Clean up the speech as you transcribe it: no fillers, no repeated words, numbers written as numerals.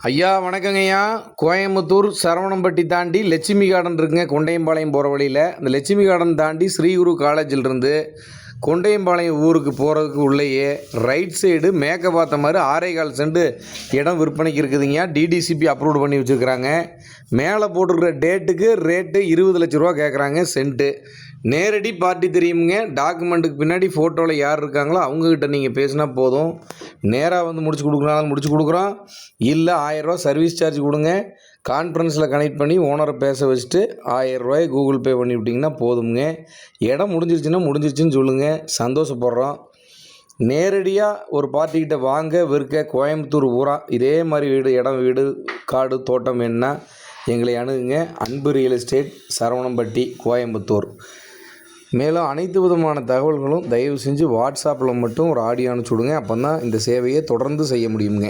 ஐயா வணக்கங்க ஐயா. கோயம்புத்தூர் சரவணம்பட்டி தாண்டி லட்சுமி கார்டன் இருக்குங்க. கொண்டையம்பாளையம் போகிற வழியில் அந்த லட்சுமி கார்டன் தாண்டி ஸ்ரீகுரு காலேஜிலிருந்து கொண்டையம்பாளையம் ஊருக்கு போகிறதுக்கு உள்ளேயே ரைட் சைடு மேற்க பார்த்த மாதிரி 6.25 சென்ட் இடம் விற்பனைக்கு இருக்குதுங்க. டிடிசிபி அப்ரூவ் பண்ணி வச்சுருக்குறாங்க. மேலே போட்டிருக்கிற டேட்டுக்கு ரேட்டு 20 லட்ச ரூபா கேட்குறாங்க சென்ட்டு. நேரடி பார்ட்டி தெரியுமுங்க. டாக்குமெண்ட்டுக்கு பின்னாடி ஃபோட்டோவில் யார் இருக்காங்களோ அவங்கக்கிட்ட நீங்கள் பேசினா போதும். நேராக வந்து முடிச்சு கொடுக்குறாலும் முடிச்சு கொடுக்குறோம். இல்லை 1000 ரூபா சர்வீஸ் சார்ஜ் கொடுங்க. கான்ஃபரன்ஸில் கனெக்ட் பண்ணி ஓனரை பேச வச்சுட்டு 1000 ரூபாயை கூகுள் பே பண்ணி விட்டிங்கன்னா போதுங்க. இடம் முடிஞ்சிருச்சுன்னு சொல்லுங்கள், சந்தோஷப்படுறோம். நேரடியாக ஒரு பார்ட்டிக்கிட்ட வாங்க விற்க கோயம்புத்தூர் ஊரா இதே மாதிரி வீடு காடு தோட்டம் வேணுன்னா எங்களை அணுகுங்க. அன்பு ரியல் எஸ்டேட், சரவணம்பட்டி, கோயம்புத்தூர். மேலும் அனைத்து விதமான தகவல்களும் தயவு செஞ்சு வாட்ஸ்அப்பில் மட்டும் ஒரு ஆடியோ அனுப்பிச்சி விடுங்க. அப்போ தான் இந்த சேவையை தொடர்ந்து செய்ய முடியுங்க.